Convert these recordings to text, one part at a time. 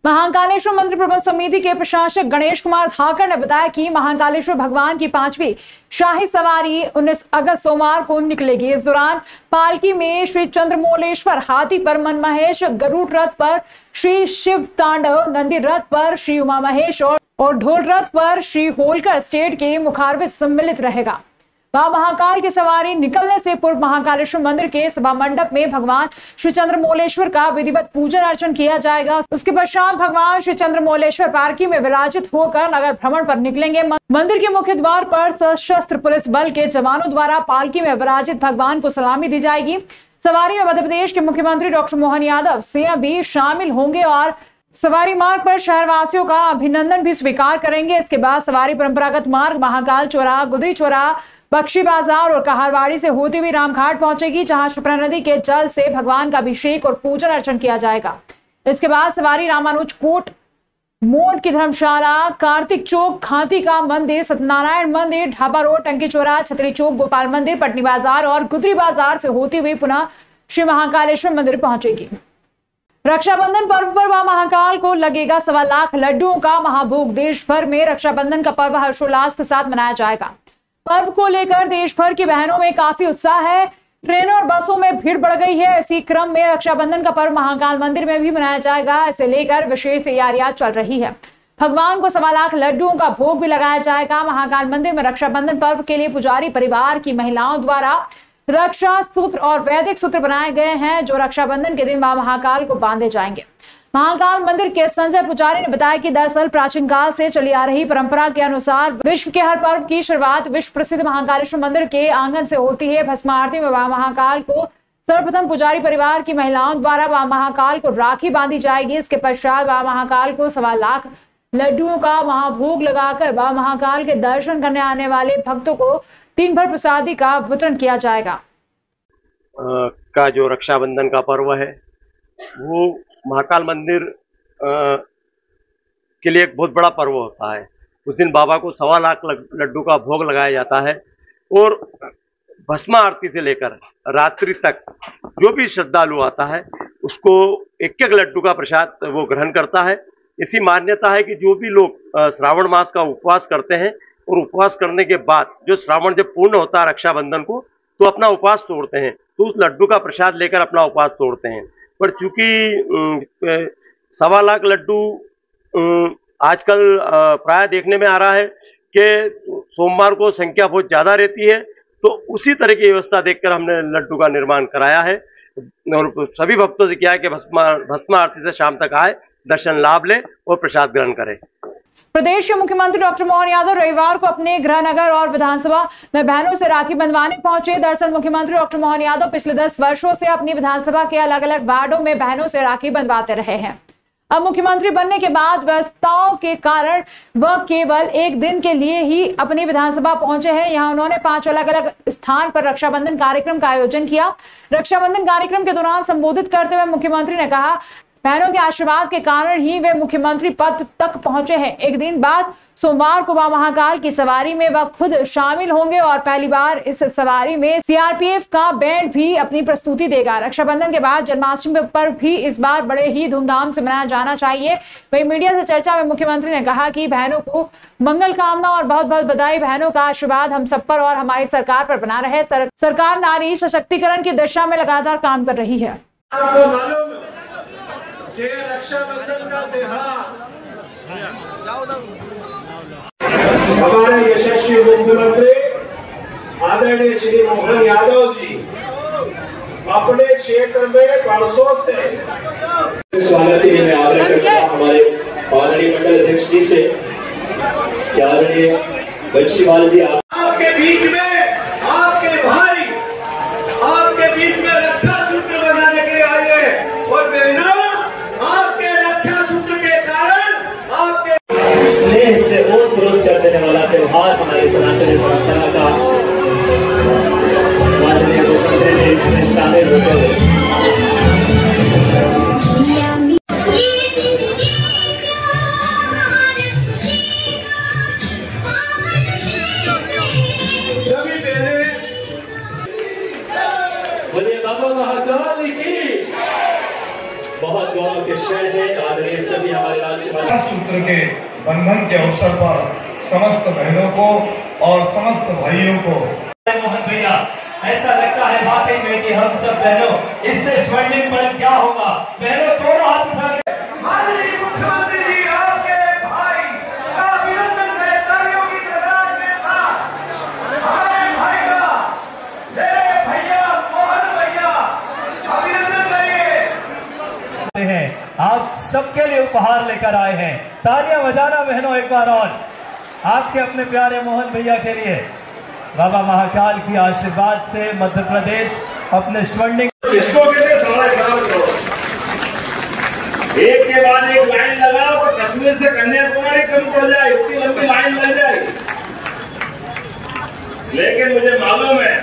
महाकालेश्वर मंदिर प्रबंध समिति के प्रशासक गणेश कुमार धाकर ने बताया कि महाकालेश्वर भगवान की 5वीं शाही सवारी 19 अगस्त सोमवार को निकलेगी। इस दौरान पालकी में श्री चंद्रमौलेश्वर, हाथी पर मनमहेश, गरुड़ रथ पर श्री शिव तांडव, नंदी रथ पर श्री उमा महेश और ढोल रथ पर श्री होलकर स्टेट के मुखारबिन सम्मिलित रहेगा। वह महाकाल की सवारी निकलने से पूर्व महाकालेश्वर मंदिर के सभा मंडप में भगवान श्री चंद्रमौलेश्वर का विधिवत पूजन अर्चन किया जाएगा। उसके पश्चात भगवान श्री चंद्रमौलेश्वर पालकी में विराजित होकर नगर भ्रमण पर निकलेंगे। मंदिर के मुख्य द्वार पर सशस्त्र पुलिस बल के जवानों द्वारा पालकी में विराजित भगवान को सलामी दी जाएगी। सवारी में मध्य प्रदेश के मुख्यमंत्री डॉक्टर मोहन यादव सीएम भी शामिल होंगे और सवारी मार्ग पर शहरवासियों का अभिनंदन भी स्वीकार करेंगे। इसके बाद सवारी परंपरागत मार्ग महाकाल चौराहा, गुदरी चौराहा, बख्शी बाजार और कहारवाड़ी से होती हुई रामघाट पहुंचेगी, जहां क्षिप्रा नदी के जल से भगवान का अभिषेक और पूजन अर्चन किया जाएगा। इसके बाद सवारी रामानुज कोट मोड़ की धर्मशाला, कार्तिक चौक, खांती का मंदिर, सत्यनारायण मंदिर, ढाबा रोड, टंकी चौराहा, छतरी चौक, गोपाल मंदिर, पटनी बाजार और गुदरी बाजार से होती हुई पुनः श्री महाकालेश्वर मंदिर पहुंचेगी। रक्षाबंधन पर्व पर वह महाकाल को लगेगा 1.25 लाख लड्डुओं का महाभोग। देश भर में रक्षाबंधन का पर्व हर्षोल्लास के साथ मनाया जाएगा। पर्व को लेकर देश भर की बहनों में काफी उत्साह है। ट्रेनों और बसों में भीड़ बढ़ गई है। इसी क्रम में रक्षाबंधन का पर्व महाकाल मंदिर में भी मनाया जाएगा। इसे लेकर विशेष तैयारियां चल रही है। भगवान को 1.25 लाख लड्डुओं का भोग भी लगाया जाएगा। महाकाल मंदिर में रक्षाबंधन पर्व के लिए पुजारी परिवार की महिलाओं द्वारा रक्षा सूत्र और वैदिक सूत्र बनाए गए हैं, जो रक्षाबंधन के दिन महाकाल को बांधे जाएंगे। महाकाल मंदिर के संजय पुजारी ने बताया कि दरअसल प्राचीन काल से चली आ रही परंपरा के अनुसार विश्व के हर पर्व की शुरुआत विश्व प्रसिद्ध महाकालेश्वर मंदिर के आंगन से होती है। भस्म आरती में महाकाल को सर्वप्रथम पुजारी परिवार की महिलाओं द्वारा महाकाल को राखी बांधी जाएगी। इसके पश्चात महाकाल को 1.25 लाख लड्डुओं का महाभोग लगाकर महाकाल के दर्शन करने आने वाले भक्तों को दिन भर प्रसादी का वितरण किया जाएगा। का जो रक्षाबंधन का पर्व है वो महाकाल मंदिर के लिए एक बहुत बड़ा पर्व होता है। उस दिन बाबा को 1.25 लाख लड्डू का भोग लगाया जाता है और भस्म आरती से लेकर रात्रि तक जो भी श्रद्धालु आता है उसको एक एक लड्डू का प्रसाद वो ग्रहण करता है। ऐसी मान्यता है कि जो भी लोग श्रावण मास का उपवास करते हैं और उपवास करने के बाद जो श्रावण जब पूर्ण होता है रक्षाबंधन को, तो अपना उपवास तोड़ते हैं, तो उस लड्डू का प्रसाद लेकर अपना उपवास तोड़ते हैं। पर चूंकि 1.25 लाख लड्डू आजकल प्राय देखने में आ रहा है कि सोमवार को संख्या बहुत ज़्यादा रहती है, तो उसी तरह की व्यवस्था देखकर हमने लड्डू का निर्माण कराया है और सभी भक्तों से किया है कि भस्म आरती से शाम तक आए, दर्शन लाभ ले और प्रसाद ग्रहण करें। प्रदेश के मुख्यमंत्री डॉक्टर मोहन यादव रविवार को अपने गृहनगर और विधानसभा में बहनों से राखी बंधवाने पहुंचे। दरअसल मुख्यमंत्री डॉक्टर मोहन यादव पिछले 10 वर्षों से अपनी विधानसभा के अलग अलग वार्डों में बहनों से राखी बंधवाते रहे हैं। अब मुख्यमंत्री बनने के बाद व्यस्तताओं के कारण वह केवल एक दिन के लिए ही अपनी विधानसभा पहुंचे हैं। यहाँ उन्होंने 5 अलग अलग स्थान पर रक्षाबंधन कार्यक्रम का आयोजन किया। रक्षाबंधन कार्यक्रम के दौरान संबोधित करते हुए मुख्यमंत्री ने कहा, बहनों के आशीर्वाद के कारण ही वे मुख्यमंत्री पद तक पहुंचे हैं। एक दिन बाद सोमवार को वह महाकाल की सवारी में वह खुद शामिल होंगे और पहली बार इस सवारी में सीआरपीएफ का बैंड भी अपनी प्रस्तुति देगा। रक्षाबंधन के बाद जन्माष्टमी पर भी इस बार बड़े ही धूमधाम से मनाया जाना चाहिए। वही मीडिया से चर्चा में मुख्यमंत्री ने कहा कि बहनों को मंगल कामना और बहुत बहुत बधाई। बहनों का आशीर्वाद हम सब पर और हमारी सरकार पर बना रहे। सरकार नारी सशक्तिकरण की दिशा में लगातार काम कर रही है। रक्षाबंधन का त्योहार हमारे यशस्वी मुख्यमंत्री आदरणीय श्री मोहन यादव जी अपने क्षेत्र में वर्षों से स्वागत के लिए आग्रह करता हूं हमारे आदरणीय मंडल अध्यक्ष जी से, आदरणीय बंशीवाल जी आपके बीच में आपके भाई आपके बीच में रक्षा सूत्र बनाने के लिए आए हैं और बहनों स्नेह से ओत-प्रोत कर देने वाला त्योहार हमारी सनातन परंपरा का माननीय मुख्यमंत्री ने इसमें शामिल होते हुए सभी बहनें बोलिए बाबा महाकाल की बहुत गौरव के क्षण है। आदरणीय सभी हमारे राष्ट्रवादी सूत्र के बंधन के अवसर पर समस्त बहनों को और समस्त भाइयों को मोहन भैया, ऐसा लगता है वाकई में कि हम सब बहनों इससे स्वर्णिम पल क्या होगा। बहनों दोनों हाथ उठा के माननीय मुख्यमंत्री जी आपके भाई का अभिनंदन करें तालियों की तादाद के साथ। हमारे भाई का मेरे भैया मोहन भैया अभिनंदन करिए। हैं आप सबके लिए उपहार लेकर आए हैं। तालियां बजाना बहनों एक बार और आपके अपने प्यारे मोहन भैया के लिए। बाबा महाकाल की आशीर्वाद से मध्य प्रदेश अपने स्वर्णिम इसको कहते हैं 4.5 करोड़। एक के बाद एक लाइन लगाओ तो कश्मीर से कन्याकुमारी कम पड़ जाए, इतनी लंबी लाइन लग जाएगी। लेकिन मुझे मालूम है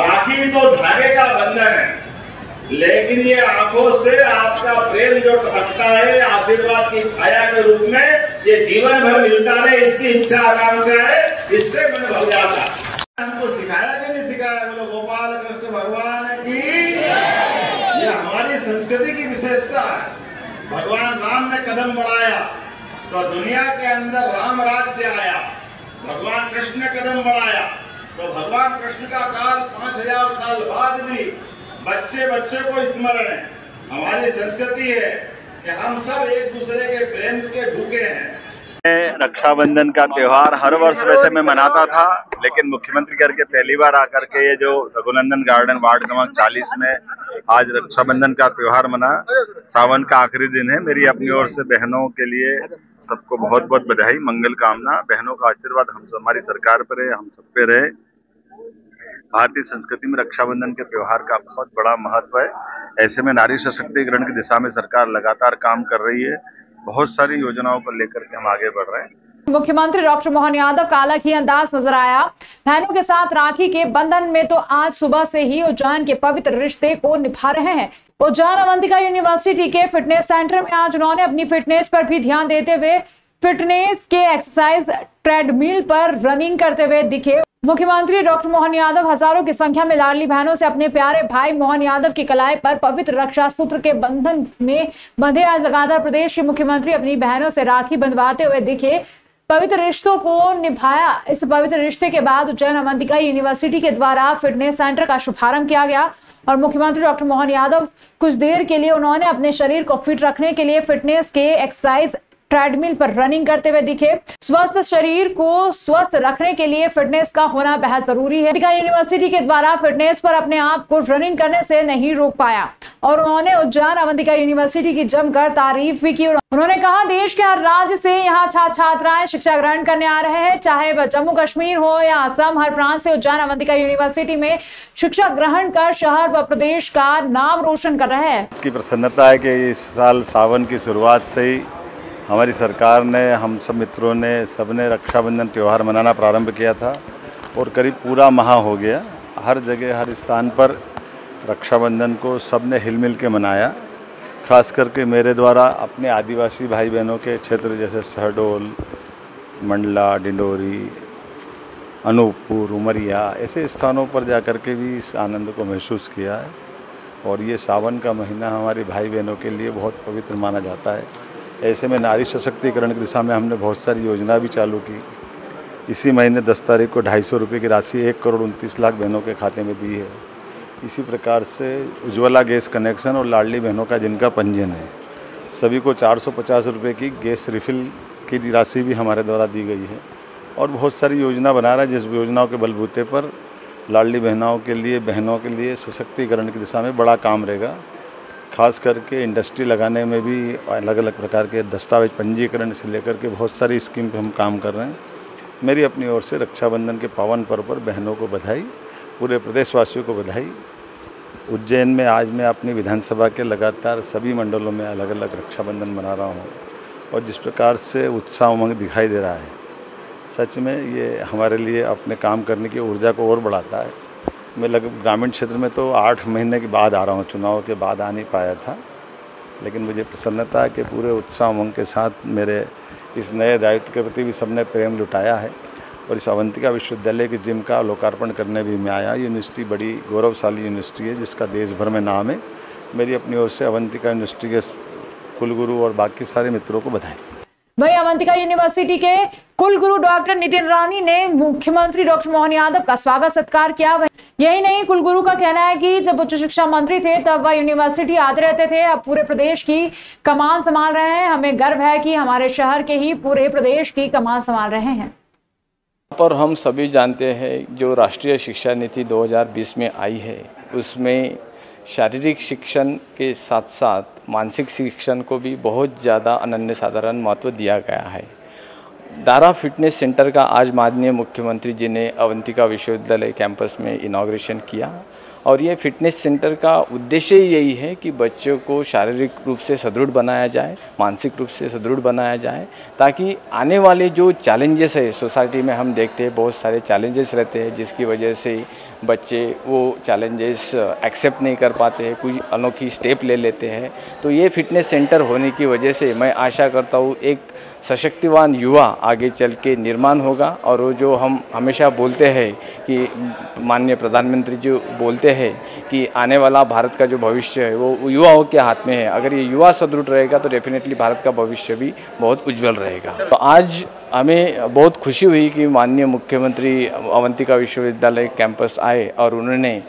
राखी तो धागे का बंधन है, लेकिन ये आंखों से आपका प्रेम जो टपकता है आशीर्वाद की छाया के रूप में, ये जीवन भर मिलता रहे, इसकी इच्छा आकांक्षा है, इससे मन भर जाता। हमको सिखाया कि नहीं सिखाया? बोलो गोपाल कृष्ण भगवान की। ये हमारी संस्कृति की विशेषता है। भगवान राम ने कदम बढ़ाया तो दुनिया के अंदर राम राज्य आया। भगवान कृष्ण ने कदम बढ़ाया तो भगवान कृष्ण का काल 5000 साल बाद भी बच्चे बच्चे को स्मरण है। हमारी संस्कृति है कि हम सब एक दूसरे के प्रेम के भूखे हैं। रक्षाबंधन का त्योहार हर वर्ष वैसे मैं मनाता था, लेकिन मुख्यमंत्री करके पहली बार आकर के ये जो रघुनंदन गार्डन वार्ड क्रमांक 40 में आज रक्षाबंधन का त्योहार मना। सावन का आखिरी दिन है। मेरी अपनी ओर से बहनों के लिए सबको बहुत बहुत बधाई, मंगल कामना। बहनों का आशीर्वाद हमारी सरकार पर है, हम सब पे रहे। भारतीय संस्कृति में रक्षाबंधन के त्योहार का बहुत बड़ा महत्व है। ऐसे में नारी सशक्तिकरण की दिशा में सरकार लगातार काम कर रही है। बहुत सारी योजनाओं को लेकर के हम आगे बढ़ रहे हैं। मुख्यमंत्री डॉक्टर मोहन यादव का अलग ही अंदाज नजर आया। बहनों के साथ राखी के बंधन में तो आज सुबह से ही उज्जैन के पवित्र रिश्ते को निभा रहे हैं। उज्जैन अवंतिका यूनिवर्सिटी के फिटनेस सेंटर में आज उन्होंने अपनी फिटनेस पर भी ध्यान देते हुए फिटनेस के एक्सरसाइज ट्रेडमिल पर रनिंग करते हुए दिखे। मुख्यमंत्री डॉक्टर मोहन यादव हजारों की संख्या में लाडली बहनों से अपने प्यारे भाई मोहन यादव की कलाई पर पवित्र रक्षा सूत्र के बंधन में बंधे। आज लगातार प्रदेश के मुख्यमंत्री अपनी बहनों से राखी बंधवाते हुए दिखे, पवित्र रिश्तों को निभाया। इस पवित्र रिश्ते के बाद उज्जैन अवंतिका यूनिवर्सिटी के द्वारा फिटनेस सेंटर का शुभारंभ किया गया और मुख्यमंत्री डॉक्टर मोहन यादव कुछ देर के लिए उन्होंने अपने शरीर को फिट रखने के लिए फिटनेस के एक्सरसाइज ट्रेडमिल पर रनिंग करते हुए दिखे। स्वस्थ शरीर को स्वस्थ रखने के लिए फिटनेस का होना बेहद जरूरी है। यूनिवर्सिटी के द्वारा फिटनेस पर अपने आप को रनिंग करने से नहीं रोक पाया और उन्होंने उज्जैन अवंतिका यूनिवर्सिटी की जमकर तारीफ भी की। उन्होंने कहा देश के हर राज्य से यहाँ छात्राएं शिक्षा ग्रहण करने आ रहे हैं, चाहे वह जम्मू कश्मीर हो या असम। हर प्रांत से उज्जैन अवंतिका यूनिवर्सिटी में शिक्षा ग्रहण कर शहर व प्रदेश का नाम रोशन कर रहे हैं। की प्रसन्नता है कि इस साल सावन की शुरुआत से ही हमारी सरकार ने, हम सब मित्रों ने, सबने रक्षाबंधन त्यौहार मनाना प्रारंभ किया था और करीब पूरा माह हो गया। हर जगह हर स्थान पर रक्षाबंधन को सबने हिल-मिल के मनाया। खास करके मेरे द्वारा अपने आदिवासी भाई बहनों के क्षेत्र जैसे शहडोल, मंडला, डिंडोरी, अनूपपुर, उमरिया ऐसे स्थानों पर जाकर के भी इस आनंद को महसूस किया है। और ये सावन का महीना हमारे भाई बहनों के लिए बहुत पवित्र माना जाता है। ऐसे में नारी सशक्तिकरण की दिशा में हमने बहुत सारी योजना भी चालू की। इसी महीने 10 तारीख को 250 रुपये की राशि 1,29,00,000 बहनों के खाते में दी है। इसी प्रकार से उज्ज्वला गैस कनेक्शन और लाडली बहनों का जिनका पंजीयन है, सभी को 450 रुपये की गैस रिफिल की राशि भी हमारे द्वारा दी गई है। और बहुत सारी योजना बना रहा है, जिस योजनाओं के बलबूते पर लाडली बहनों के लिए सशक्तिकरण की दिशा में बड़ा काम रहेगा। खास करके इंडस्ट्री लगाने में भी अलग अलग प्रकार के दस्तावेज पंजीकरण से लेकर के बहुत सारी स्कीम पे हम काम कर रहे हैं। मेरी अपनी ओर से रक्षाबंधन के पावन पर्व पर बहनों को बधाई, पूरे प्रदेशवासियों को बधाई। उज्जैन में आज मैं अपनी विधानसभा के लगातार सभी मंडलों में अलग अलग रक्षाबंधन मना रहा हूँ और जिस प्रकार से उत्साह उमंग दिखाई दे रहा है, सच में ये हमारे लिए अपने काम करने की ऊर्जा को और बढ़ाता है। मैं लगभग ग्रामीण क्षेत्र में तो 8 महीने के बाद आ रहा हूँ, चुनाव के बाद आ नहीं पाया था, लेकिन मुझे प्रसन्नता है कि पूरे उत्साह उमंग के साथ मेरे इस नए दायित्व के प्रति भी सबने प्रेम लुटाया है। और इस अवंतिका विश्वविद्यालय की जिम का लोकार्पण करने भी मैं आया। यूनिवर्सिटी बड़ी गौरवशाली यूनिवर्सिटी है जिसका देश भर में नाम है। मेरी अपनी ओर से अवंतिका यूनिवर्सिटी के कुलगुरु और बाकी सारे मित्रों को बधाई। वही अवंतिका यूनिवर्सिटी के कुलगुरु डॉक्टर नितिन रानी ने मुख्यमंत्री डॉक्टर मोहन यादव का स्वागत सत्कार किया। यही नहीं, कुलगुरु का कहना है कि जब उच्च शिक्षा मंत्री थे तब वह यूनिवर्सिटी आते रहते थे, अब पूरे प्रदेश की कमान संभाल रहे हैं। हमें गर्व है कि हमारे शहर के ही पूरे प्रदेश की कमान संभाल रहे हैं। पर हम सभी जानते हैं जो राष्ट्रीय शिक्षा नीति 2020 में आई है उसमें शारीरिक शिक्षण के साथ साथ मानसिक शिक्षण को भी बहुत ज़्यादा अनन्य साधारण महत्व दिया गया है। दारा फिटनेस सेंटर का आज माननीय मुख्यमंत्री जी ने अवंतिका विश्वविद्यालय कैंपस में इनॉग्रेशन किया और ये फिटनेस सेंटर का उद्देश्य यही है कि बच्चों को शारीरिक रूप से सुदृढ़ बनाया जाए, मानसिक रूप से सुदृढ़ बनाया जाए, ताकि आने वाले जो चैलेंजेस है सोसाइटी में, हम देखते हैं बहुत सारे चैलेंजेस रहते हैं जिसकी वजह से बच्चे वो चैलेंजेस एक्सेप्ट नहीं कर पाते हैं, कुछ अनोखी स्टेप ले लेते हैं। तो ये फिटनेस सेंटर होने की वजह से मैं आशा करता हूँ एक सशक्तिवान युवा आगे चल के निर्माण होगा। और वो जो हम हमेशा बोलते हैं कि माननीय प्रधानमंत्री जी बोलते हैं कि आने वाला भारत का जो भविष्य है वो युवाओं के हाथ में है। अगर ये युवा सुदृढ़ रहेगा तो डेफिनेटली भारत का भविष्य भी बहुत उज्जवल रहेगा। तो आज हमें बहुत खुशी हुई कि माननीय मुख्यमंत्री अवंतिका विश्वविद्यालय कैंपस आए और उन्होंने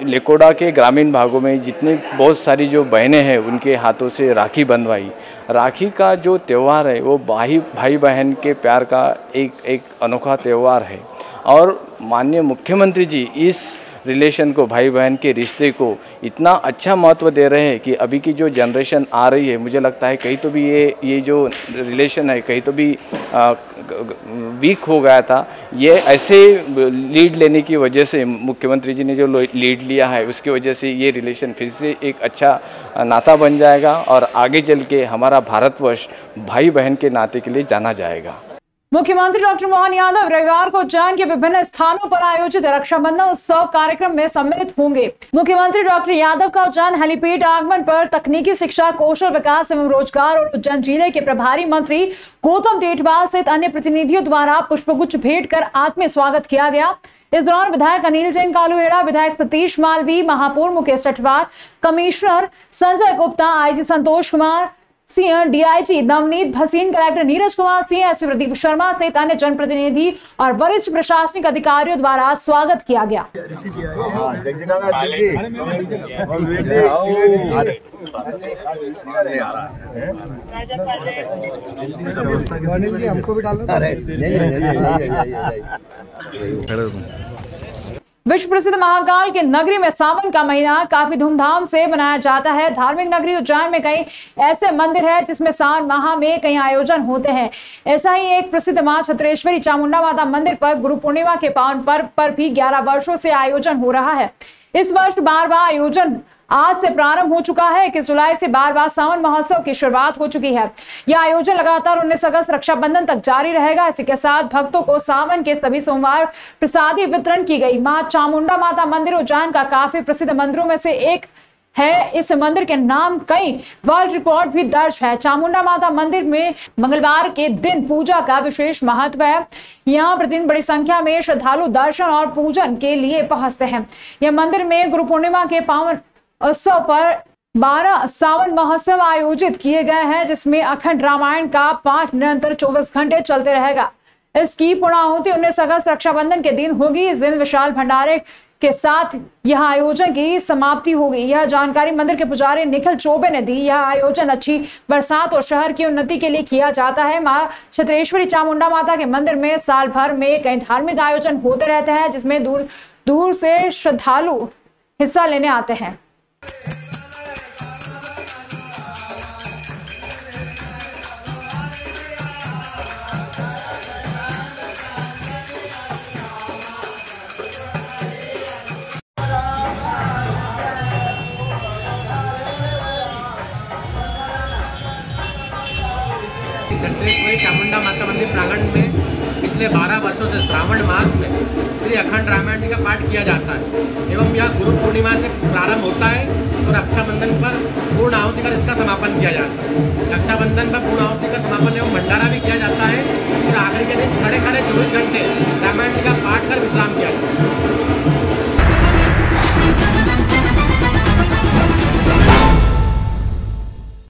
लेकोडा के ग्रामीण भागों में जितनी बहुत सारी जो बहनें हैं उनके हाथों से राखी बंधवाई। राखी का जो त्यौहार है वो भाई बहन के प्यार का एक अनोखा त्यौहार है और माननीय मुख्यमंत्री जी इस रिलेशन को, भाई बहन के रिश्ते को इतना अच्छा महत्व दे रहे हैं कि अभी की जो जनरेशन आ रही है, मुझे लगता है कहीं तो भी ये जो रिलेशन है कहीं तो भी वीक हो गया था। ये ऐसे लीड लेने की वजह से, मुख्यमंत्री जी ने जो लीड लिया है उसकी वजह से ये रिलेशन फिर से एक अच्छा नाता बन जाएगा और आगे चल के हमारा भारतवर्ष भाई बहन के नाते के लिए जाना जाएगा। मुख्यमंत्री डॉक्टर मोहन यादव रविवार को उज्जैन के विभिन्न स्थानों पर आयोजित रक्षाबंधन उत्सव कार्यक्रम में सम्मिलित होंगे। मुख्यमंत्री डॉक्टर यादव का उज्जैन हेलीपैड आगमन पर तकनीकी शिक्षा, कौशल विकास एवं रोजगार और उज्जैन जिले के प्रभारी मंत्री गौतम टेटवाल सहित अन्य प्रतिनिधियों द्वारा पुष्पगुच्छ भेंट कर आत्मीय स्वागत किया गया। इस दौरान विधायक अनिल जैन कालूहेड़ा, विधायक सतीश मालवी, महापौर Mukesh Tatwal, commissioner Sanjay Gupta, IG Santosh Kumar Singh, DIG Navneet Bhasin, collector Neeraj Kumar Singh, SP Pradeep Sharma सहित अन्य जनप्रतिनिधि और वरिष्ठ प्रशासनिक अधिकारियों द्वारा स्वागत किया गया। विश्व प्रसिद्ध महाकाल के नगरी में सावन का महीना काफी धूमधाम से मनाया जाता है। धार्मिक नगरी उज्जैन में कई ऐसे मंदिर है जिसमें सावन माह में कई आयोजन होते हैं। ऐसा ही एक प्रसिद्ध मां छत्रेश्वरी चामुंडा माता मंदिर पर गुरु पूर्णिमा के पावन पर्व पर भी 11 वर्षों से आयोजन हो रहा है। इस वर्ष 12वां आयोजन आज से प्रारंभ हो चुका है। 21 जुलाई से 12वां सावन महोत्सव की शुरुआत हो चुकी है। यह आयोजन लगातार 19 अगस्त रक्षाबंधन तक जारी रहेगा। इसी के साथ भक्तों को सावन के सभी सोमवार प्रसादी वितरण की गई। मां चामुंडा माता मंदिर उज्जैन का काफी प्रसिद्ध मंदिरों में से एक है। इस मंदिर के नाम कई वर्ल्ड रिकॉर्ड भी दर्ज है। चामुंडा माता मंदिर में मंगलवार के दिन पूजा का विशेष महत्व है। यहाँ प्रतिदिन बड़ी संख्या में श्रद्धालु दर्शन और पूजन के लिए पहुंचते हैं। यह मंदिर में गुरु पूर्णिमा के पावन उत्सव पर 12 सावन महोत्सव आयोजित किए गए हैं, जिसमें अखंड रामायण का पाठ निरंतर 24 घंटे चलते रहेगा। इसकी पूर्णाहुति 19 अगस्त रक्षाबंधन के दिन होगी। इस दिन विशाल भंडारे के साथ यह आयोजन की समाप्ति होगी। यह जानकारी मंदिर के पुजारी निखिल चौबे ने दी। यह आयोजन अच्छी बरसात और शहर की उन्नति के लिए किया जाता है। मां छत्रेश्वरी चामुंडा माता के मंदिर में साल भर में कई धार्मिक आयोजन होते रहते हैं, जिसमें दूर दूर से श्रद्धालु हिस्सा लेने आते हैं। छत्रेश्वरी चामुंडा माता मंदिर प्रांगण में पिछले 12 वर्षों से श्रावण मास में श्री अखंड रामायण जी का पाठ किया जाता है एवं यह गुरु पूर्णिमा से प्रारंभ होता है और रक्षाबंधन पर पूर्ण आहुति कर इसका समापन किया जाता है। रक्षाबंधन पर पूर्ण आहुति का समापन एवं भंडारा भी किया जाता है और आखिरी के दिन खड़े खड़े 24 घंटे रामायण जी का पाठ कर विश्राम किया